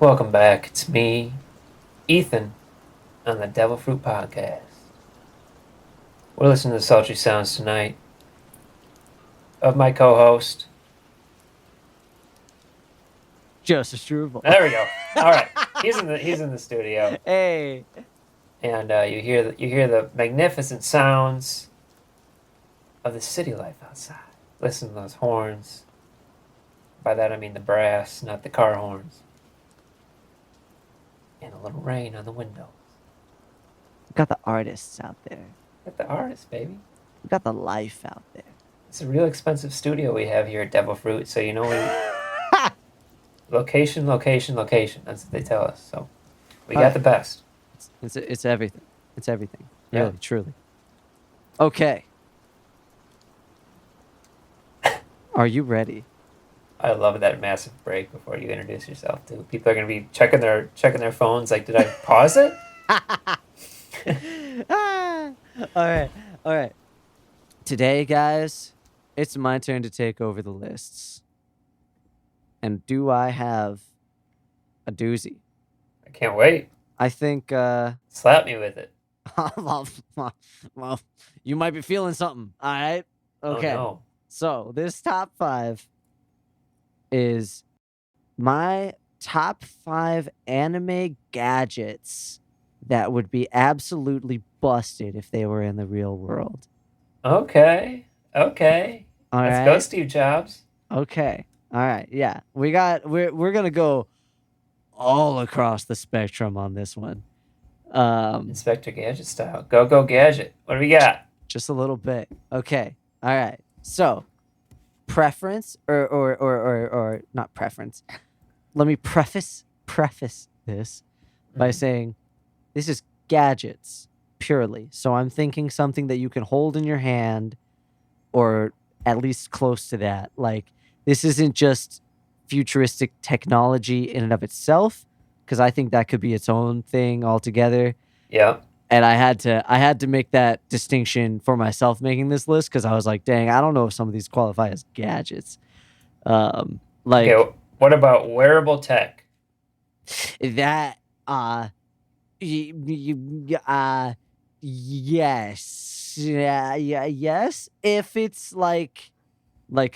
Welcome back. It's me, Ethan, on the Devil Fruit Podcast. We're listening to sultry sounds tonight of my co-host. Joseph Struble. There we go. All right, he's in the studio, Hey. and you hear the magnificent sounds of the city life outside. Listen to those horns. By that I mean the brass, not the car horns. And a little rain on the windows. We got the artists out there. Got the artist, baby. We got the life out there. It's a real expensive studio we have here at Devil Fruit, so you know we location. That's what they tell us. So we got the best. It's everything. It's everything. Yeah. Really, truly. Okay. Are you ready? I love that massive break before you introduce yourself too. People are gonna be checking their phones. Like, did I pause it? All right. Today, guys, it's my turn to take over the lists. And do I have a doozy? I can't wait. I think, Slap me with it. well, you might be feeling something. All right. Okay. Oh, no. So this top 5 is my top 5 anime gadgets that would be absolutely busted if they were in the real world. Okay. All Let's right. go, Steve Jobs. Okay. All right. Yeah. We're gonna go all across the spectrum on this one. Inspector Gadget style. Go Gadget. What do we got? Just a little bit. Okay. All right. So, preference or not preference. Let me preface this by saying this is gadgets purely. So I'm thinking something that you can hold in your hand or at least close to that. Like, this isn't just futuristic technology in and of itself, because I think that could be its own thing altogether. Yeah. And I had to make that distinction for myself making this list, because I was like, dang, I don't know if some of these qualify as gadgets. Like, Okay. What about wearable tech? that yes, if it's like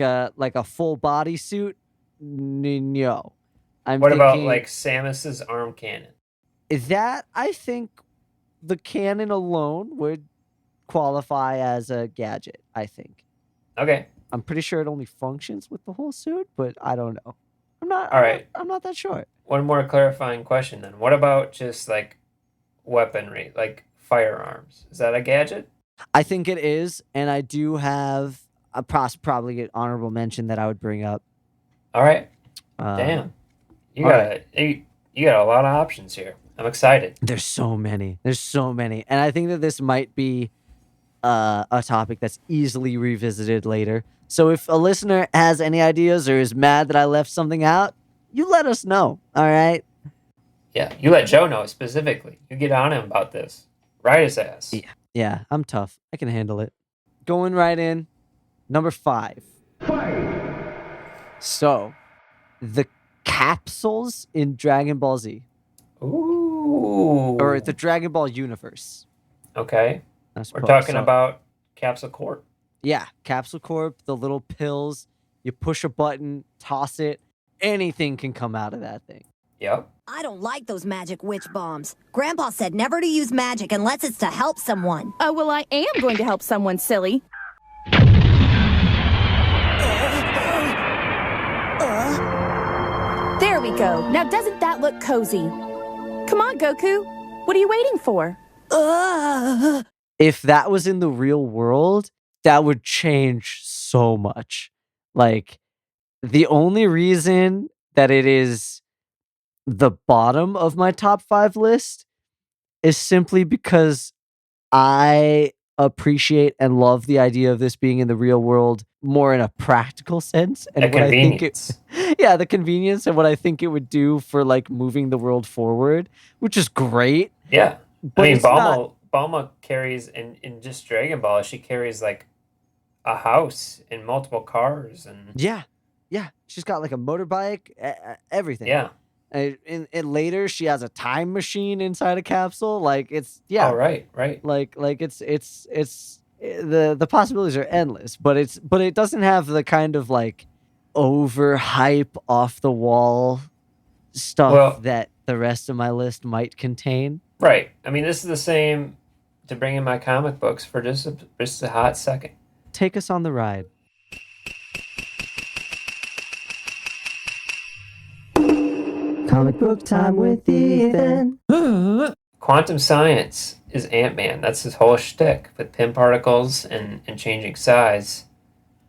a full body suit, no. What about like Samus's arm cannon? that? I think the cannon alone would qualify as a gadget. I think. Okay. I'm pretty sure it only functions with the whole suit, but I don't know. I'm not that sure. One more clarifying question then. What about just like weaponry, like firearms? Is that a gadget? I think it is, and I do have a probably an honorable mention that I would bring up. All right. Um, Damn. You all got you got a lot of options here. I'm excited. There's so many, and I think that this might be a topic that's easily revisited later. So if a listener has any ideas or is mad that I left something out, you let us know. All right. Yeah, you let Joe know specifically. You get on him about this. Right his ass. Yeah, I'm tough. I can handle it. Going right in, number 5. So, the capsules in Dragon Ball Z, Ooh. or the Dragon Ball universe. Okay. I We're suppose. talking So, about Capsule Corp. yeah, Capsule Corp, the little pills. You push a button, toss it. Anything can come out of that thing. Yep. I don't like those magic witch bombs. Grandpa said never to use magic unless it's to help someone. Oh, well, I am going to help someone, silly. There we go. Now, doesn't that look cozy? Come on, Goku. What are you waiting for? If that was in the real world, that would change so much. Like, the only reason that it is the bottom of my top 5 list is simply because I appreciate and love the idea of this being in the real world more in a practical sense, and The what I think convenience. the convenience and what I think it would do for like moving the world forward, which is great. Yeah. But I mean, it's not- Bulma carries in just Dragon Ball, she carries like a house and multiple cars and Yeah, she's got like a motorbike, everything. yeah. And later she has a time machine inside a capsule. Like it's Oh, right, right. like the possibilities are endless, but it doesn't have the kind of like overhype off the wall stuff Well, that the rest of my list might contain. right. I mean, this is the same to bring in my comic books for just a hot second. Take us on the ride. Comic book time with Ethan. Quantum science is Ant-Man. That's his whole shtick with pin particles and changing size.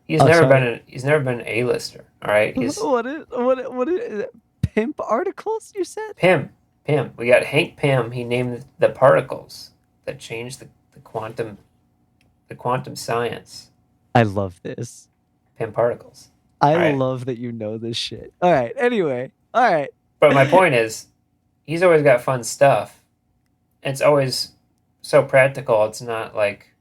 He's Oh, never sorry. he's never been an A-lister. All right, he's What is pimp articles you said? Pym. Pym. We got Hank Pym. He named the particles that changed the quantum science. I love this. Pym particles. I Right. love that you know this shit. All right. Anyway. All right. But my point is, he's always got fun stuff. It's always so practical. It's not like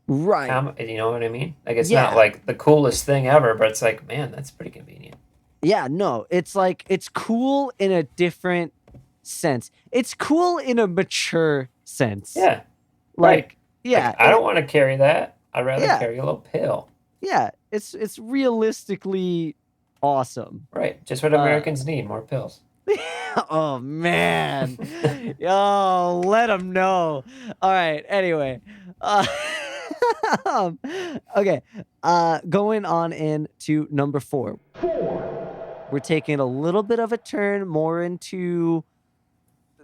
Right. you know what I mean? Like it's Yeah. not like the coolest thing ever, but it's like, man, that's pretty convenient. Yeah, no. It's like it's cool in a different sense. It's cool in a mature sense. Yeah. Like right. yeah. Like, I don't want to carry that. I'd rather Yeah. carry a little pill. Yeah, it's realistically awesome. Right. Just what Americans need, more pills. Oh man. Yo, let them know. All right. Anyway. Okay. Going on into number 4. We're taking a little bit of a turn more into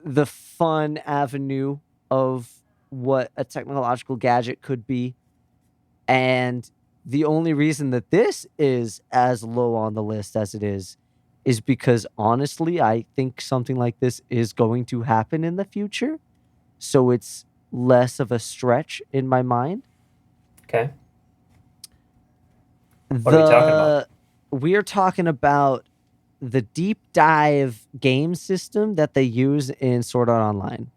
the fun avenue of what a technological gadget could be. And the only reason that this is as low on the list as it is because honestly, I think something like this is going to happen in the future. So it's less of a stretch in my mind. Okay. What are we talking about? We're talking about the deep dive game system that they use in Sword Art Online.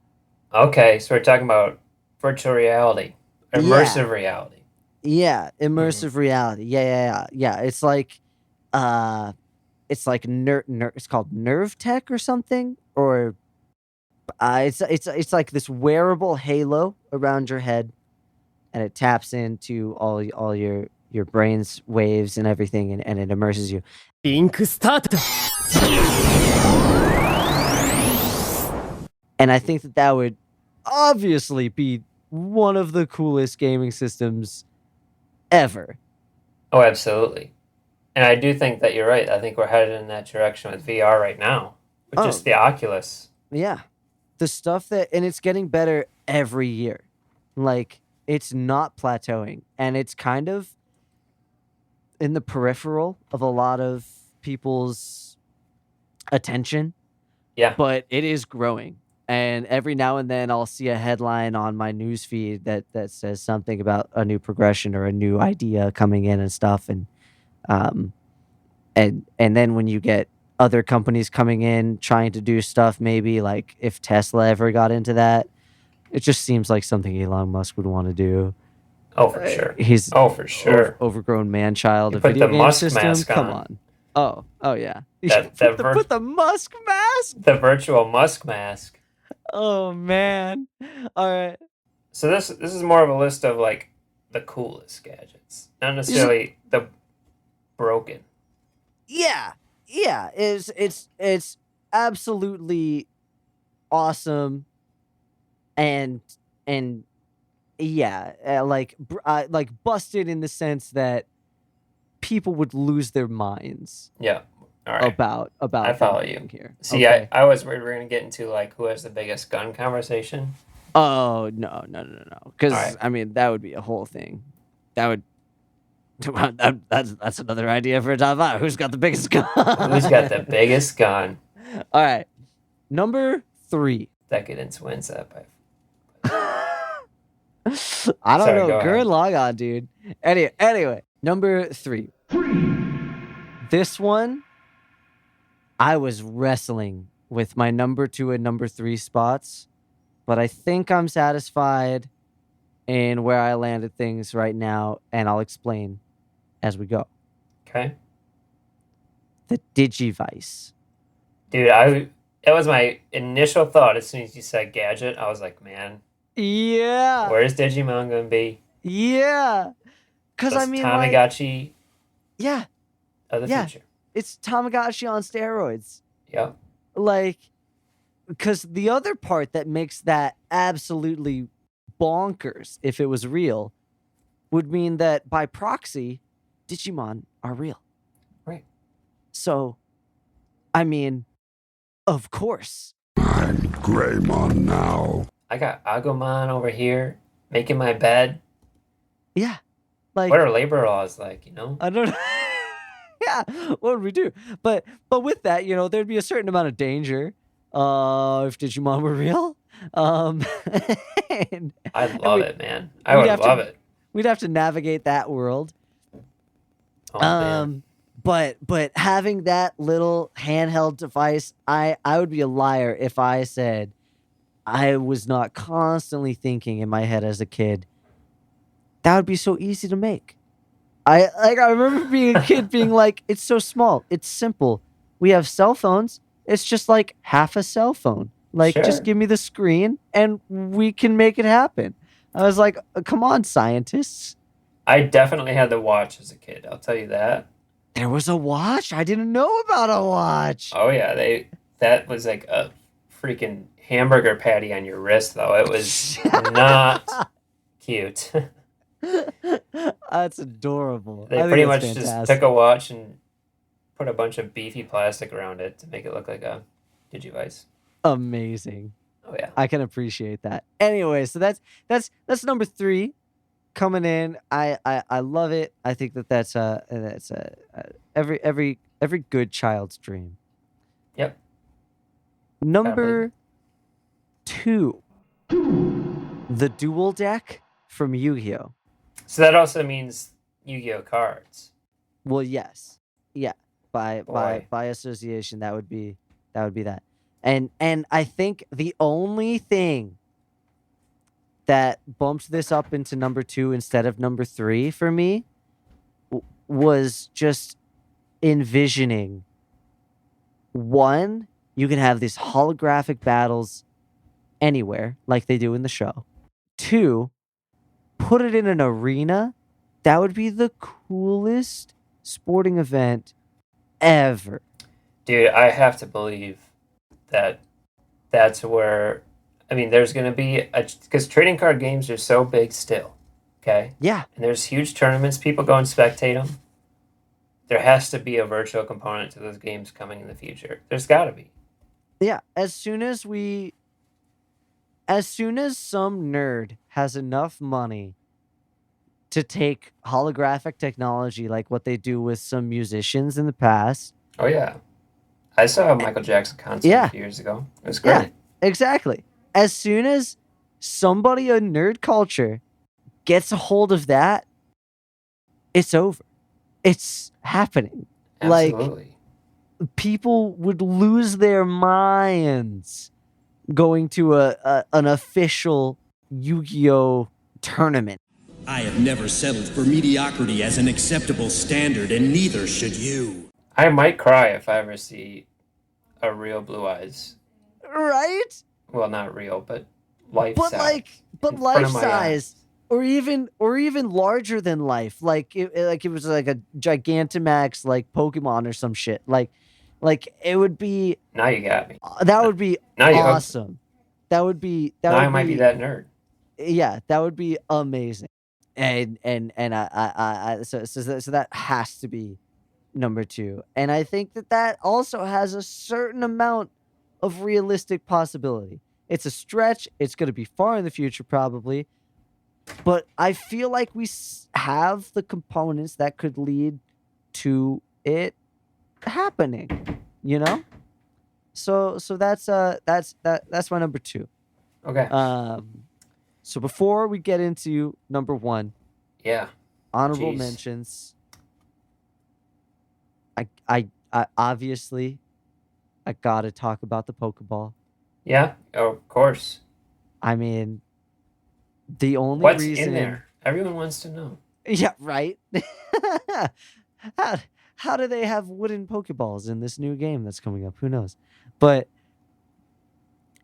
Okay, so we're talking about virtual reality, immersive reality. Yeah, immersive reality. Yeah. It's like it's called Nerve Tech or something, or it's like this wearable halo around your head, and it taps into all your brain's waves and everything, and it immerses you. And I think that would obviously be one of the coolest gaming systems ever. Oh, absolutely. And I do think that you're right. I think we're headed in that direction with VR right now, with just the Oculus. Yeah. The stuff and it's getting better every year. Like, it's not plateauing. And it's kind of in the peripheral of a lot of people's attention. Yeah. But it is growing. And every now and then I'll see a headline on my news feed that says something about a new progression or a new idea coming in and stuff. And then when you get other companies coming in trying to do stuff, maybe like if Tesla ever got into that, it just seems like something Elon Musk would want to do. Oh, for sure. He's for sure. Overgrown man child. You A put video the game Musk system. mask Come on. Oh yeah. Put the Musk mask. The virtual Musk mask. Oh man. All right. So this is more of a list of like the coolest gadgets, not necessarily the broken. Yeah. It's absolutely awesome, and yeah, like busted in the sense that people would lose their minds. Yeah. All right. About I follow them you being here. See, Okay. I was worried we're gonna get into like who has the biggest gun conversation. Oh no! Because right. I mean that would be a whole thing. That would. That's another idea for a top 5. Who's got the biggest gun? Who's got the biggest gun? All right, number 3. Decadence wins that by. I don't Sorry, know. go ahead. Good log on, dude. Anyway, number 3. This one, I was wrestling with my number 2 and number 3 spots, but I think I'm satisfied in where I landed things right now, and I'll explain as we go. Okay. The Digivice. Dude, that was my initial thought as soon as you said gadget. I was like, man, Yeah. where's Digimon gonna be? Yeah. Because I Those mean, like, Tamagotchi yeah, of the yeah, future. it's Tamagotchi on steroids. Yep. Like, because the other part that makes that absolutely bonkers, if it was real, would mean that by proxy, Digimon are real. Right. So, I mean, of course. I'm Greymon now. I got Agumon over here making my bed. Yeah. Like, What are labor laws like, you know? I don't know. Yeah, what would we do? But with that, there'd be a certain amount of danger if Digimon were real. And, I and love we, it, man. I we'd would have love to it. we'd have to navigate that world. Oh, man. But having that little handheld device, I would be a liar if I said I was not constantly thinking in my head as a kid, that would be so easy to make. I remember being a kid being like, it's so small, it's simple. We have cell phones. It's just like half a cell phone. Like, Sure. just give me the screen and we can make it happen. I was like, come on, scientists. I definitely had the watch as a kid. I'll tell you that. There was a watch? I didn't know about a watch. Oh yeah, that was like a freaking hamburger patty on your wrist though. It was not cute. That's adorable. They I think pretty that's much just fantastic. took a watch and put a bunch of beefy plastic around it to make it look like a Digivice. Amazing. Oh yeah. I can appreciate that. Anyway, so that's number 3 coming in. I love it. I think that's every good child's dream. Yep. Number 2, the dual deck from Yu-Gi-Oh. So that also means Yu-Gi-Oh cards. Well, yes, yeah. By Boy. association, that would be that. And I think the only thing that bumped this up into number 2 instead of number 3 for me was just envisioning, one, you can have these holographic battles anywhere like they do in the show. 2, put it in an arena. That would be the coolest sporting event ever. Dude, I have to believe that that's where, I mean, there's going to be because trading card games are so big still, okay? Yeah. And there's huge tournaments. People go and spectate them. There has to be a virtual component to those games coming in the future. There's got to be. Yeah. As soon as some nerd has enough money to take holographic technology like what they do with some musicians in the past. Oh, yeah. I saw a Michael Jackson concert Yeah. a few years ago. It was great. Yeah, exactly. As soon as somebody in nerd culture gets a hold of that, it's over. It's happening. Absolutely. Like, people would lose their minds going to an official Yu-Gi-Oh tournament. I have never settled for mediocrity as an acceptable standard, and neither should you. I might cry if I ever see a real Blue Eyes. Right? Well, not real, but life But size. but in front life of my size, or even larger than life. Like it was like a Gigantamax, like Pokemon or some shit. Like it would be Now you got me. that would be Now you hooked. awesome. That would be Now I might be that nerd. Yeah, that would be amazing. And so that has to be number 2. And I think that also has a certain amount of realistic possibility. It's a stretch. It's going to be far in the future probably. But I feel like we have the components that could lead to it happening, you know? So that's my number 2. Okay. So before we get into number 1, yeah. honorable Jeez. mentions. I obviously I gotta talk about the Pokeball. Yeah. Oh, of course. I mean, the only What's reason in there? Everyone wants to know. Yeah, right. how do they have wooden Pokeballs in this new game that's coming up? Who knows? But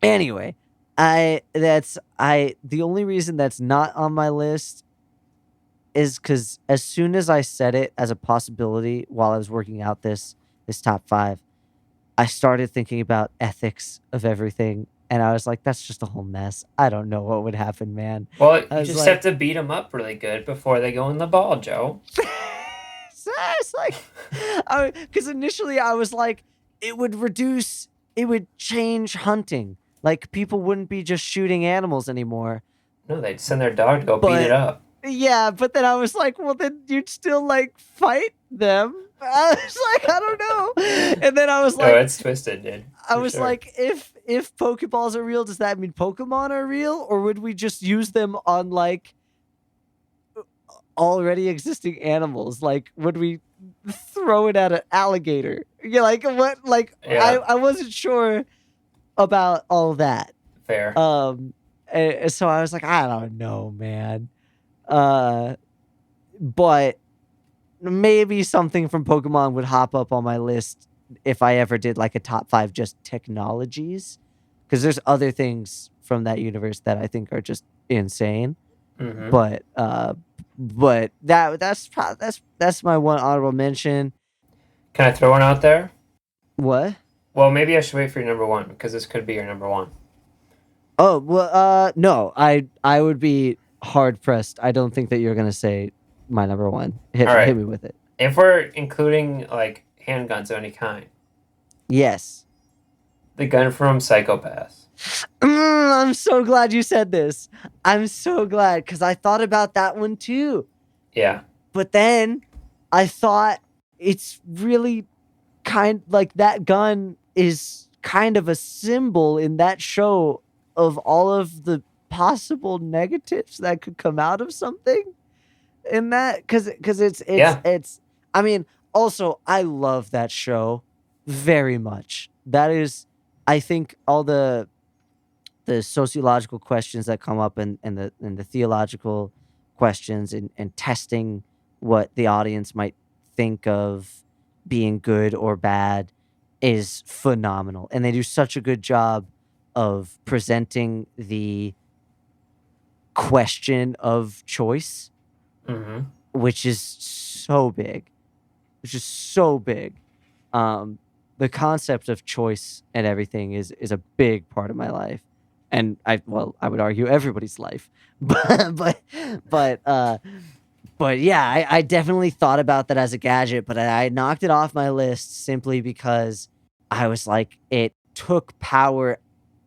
anyway, the only reason that's not on my list is because as soon as I said it as a possibility while I was working out this top 5, I started thinking about ethics of everything, and I was like, that's just a whole mess. I don't know what would happen, man. Well, I you was just like- have to beat them up really good before they go in the ball, Joe. So it's like, because initially I was like, it would change hunting. Like, people wouldn't be just shooting animals anymore. No, they'd send their dog to go beat But- it up. Yeah, but then I was like, well, then you'd still like fight them. I was like, I don't know. And then I was No, like, it's twisted, dude. I for was sure. like, if Pokeballs are real, does that mean Pokemon are real, or would we just use them on like already existing animals? Like, would we throw it at an alligator? Yeah, like what? Like, Yeah. I wasn't sure about all that. Fair. So I was like, I don't know, man. But maybe something from Pokemon would hop up on my list if I ever did like a top 5 just technologies, because there's other things from that universe that I think are just insane. Mhm. But that's my one honorable mention. Can I throw one out there? What? Well, maybe I should wait for your number 1 because this could be your number 1. Oh, well, no, I would be hard pressed. I don't think that you're gonna say my number 1. All right. Hit me with it. If we're including like handguns of any kind, Yes. the gun from Psychopaths. I'm so glad you said this. I'm so glad, because I thought about that one too. Yeah. But then I thought it's really kind like that gun is kind of a symbol in that show of all of the possible negatives that could come out of something in that, because it's I mean, also I love that show very much. That is, I think, all the sociological questions that come up and the theological questions and testing what the audience might think of being good or bad is phenomenal. And they do such a good job of presenting the question of choice, Mm-hmm. which is so big. The concept of choice and everything is a big part of my life. And I would argue everybody's life. But yeah, I definitely thought about that as a gadget, but I knocked it off my list simply because I was like, it took power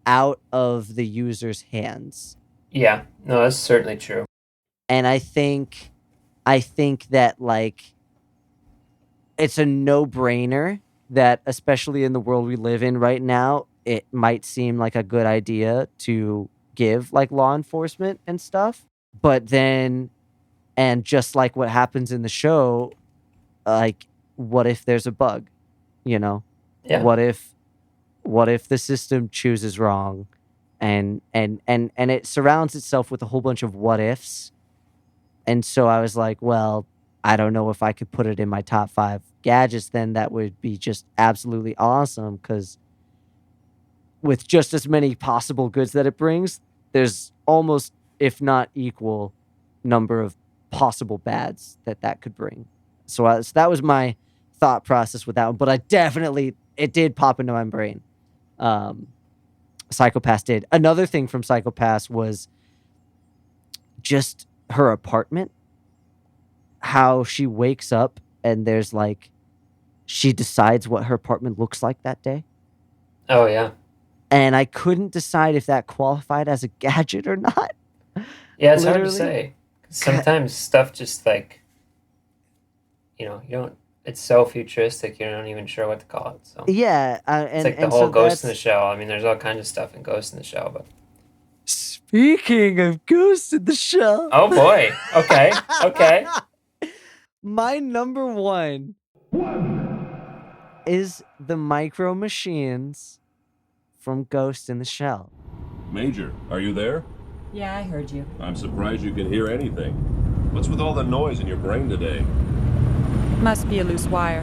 out of the user's hands. Yeah. No, that's certainly true. And I think that like it's a no-brainer that, especially in the world we live in right now, it might seem like a good idea to give like law enforcement and stuff. But then, and just like what happens in the show, like, what if there's a bug? You know? Yeah. What if the system chooses wrong? And it surrounds itself with a whole bunch of what ifs. And so I was like, well, I don't know if I could put it in my top 5 gadgets, then that would be just absolutely awesome, because with just as many possible goods that it brings, there's almost, if not equal, number of possible bads that could bring. So that was my thought process with that one. But it did pop into my brain. Psychopaths did. Another thing from Psychopaths was just her apartment. How she wakes up and there's like, she decides what her apartment looks like that day. Oh yeah. And I couldn't decide if that qualified as a gadget or not. Yeah, it's hard to Literally. say. Sometimes stuff just like, you don't. It's so futuristic, you're not even sure what to call it. So Yeah. it's like the whole Ghost in the Shell. I mean, there's all kinds of stuff in Ghost in the Shell, but Speaking of Ghost in the Shell. oh boy. Okay. Okay. My number 1 is the Micro Machines from Ghost in the Shell. Major, are you there? Yeah, I heard you. I'm surprised you can hear anything. What's with all the noise in your brain today? Must be a loose wire.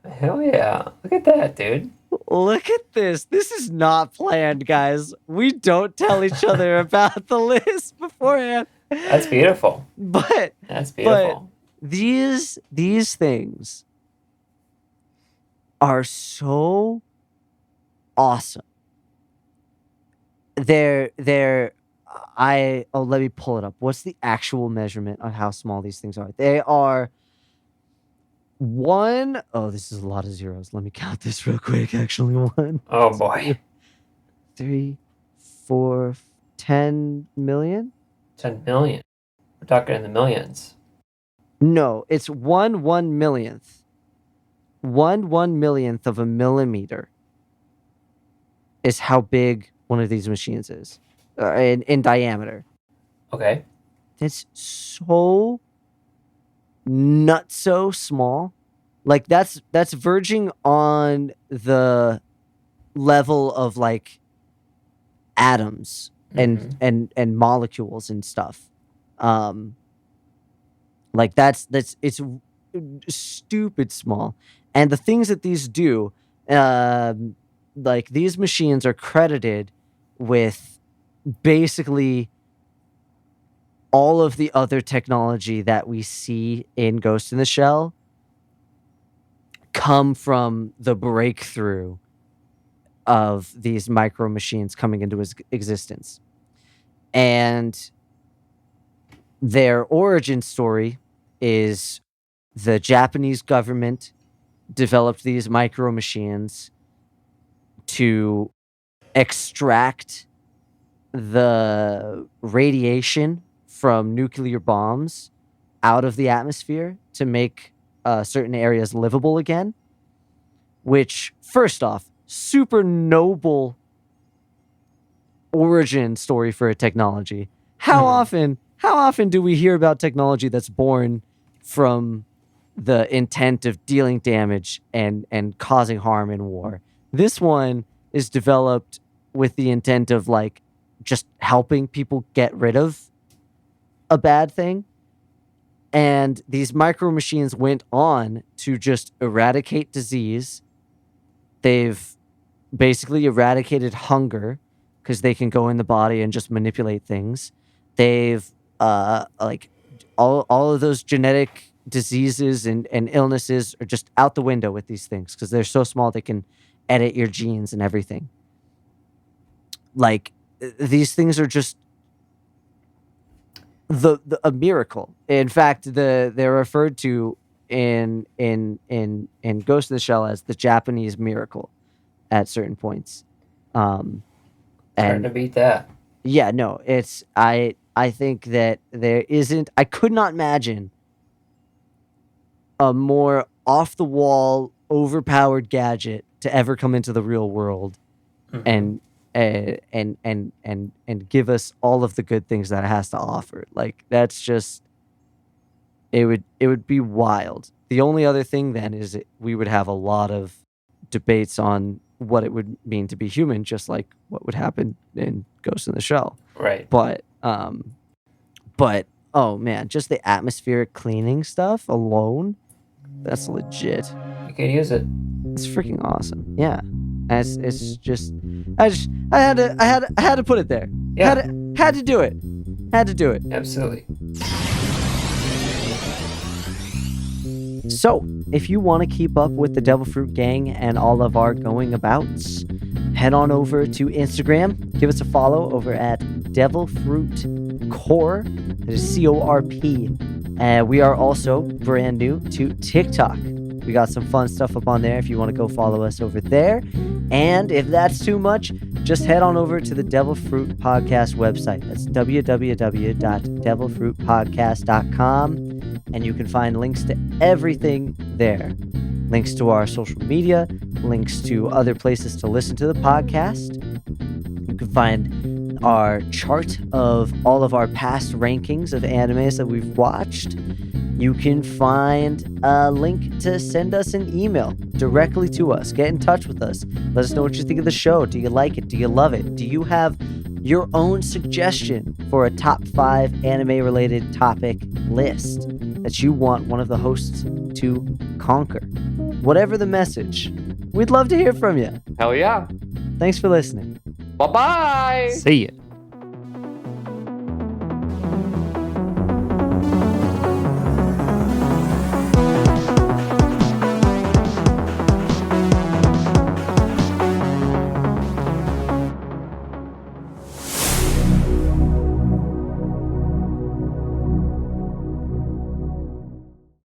Hell yeah. Look at that, dude. Look at this. This is not planned, guys. We don't tell each other about the list beforehand. That's beautiful. But That's beautiful. these things are so awesome. Let me pull it up. What's the actual measurement on how small these things are? They are this is a lot of zeros. Let me count this real quick. Actually, 1, Oh boy. 3, 4, 10 million? 10 million. We're talking in the millions. No, it's 1/1,000,000th. 1/1,000,000th of a millimeter is how big one of these machines is in diameter. Okay. It's so nutso small. Like that's verging on the level of like atoms and molecules and stuff. Like it's stupid small. And the things that these do, like these machines are credited with basically all of the other technology that we see in Ghost in the Shell come from the breakthrough of these micro machines coming into existence. And their origin story is the Japanese government developed these micro machines to extract the radiation from nuclear bombs out of the atmosphere to make certain areas livable again, which, first off, super noble origin story for a technology. How often do we hear about technology that's born from the intent of dealing damage and causing harm in war? This one is developed with the intent of like just helping people get rid of a bad thing. And these micro machines went on to just eradicate disease. They've basically eradicated hunger because they can go in the body and just manipulate things. They've like all of those genetic diseases and illnesses are just out the window with these things because they're so small they can edit your genes and everything. Like these things are just a miracle. In fact, they're referred to in Ghost in the Shell as the Japanese miracle at certain points. Hard to beat that. Yeah, no, it's I think that I could not imagine a more off the wall, overpowered gadget to ever come into the real world and give us all of the good things that it has to offer. Like that's just it would be wild. The only other thing then is we would have a lot of debates on what it would mean to be human, just like what would happen in Ghost in the Shell. Right. But oh man, just the atmospheric cleaning stuff alone, that's legit. You can use it. It's freaking awesome. Yeah. It's just I had to put it there. Yeah. Had to do it. Had to do it. Absolutely. So, if you want to keep up with the Devil Fruit Gang and all of our going abouts, head on over to Instagram. Give us a follow over at Devil Fruit Corp. That is CORP. We are also brand new to TikTok. We got some fun stuff up on there if you want to go follow us over there. And if that's too much, just head on over to the Devil Fruit Podcast website. That's www.devilfruitpodcast.com. And you can find links to everything there. Links to our social media, links to other places to listen to the podcast. You can find our chart of all of our past rankings of animes that we've watched. You can find a link to send us an email directly to us. Get in touch with us. Let us know what you think of the show. Do you like it? Do you love it? Do you have your own suggestion for a top 5 anime-related topic list? that you want one of the hosts to conquer. Whatever the message, we'd love to hear from you. Hell yeah. Thanks for listening. Bye-bye. See ya.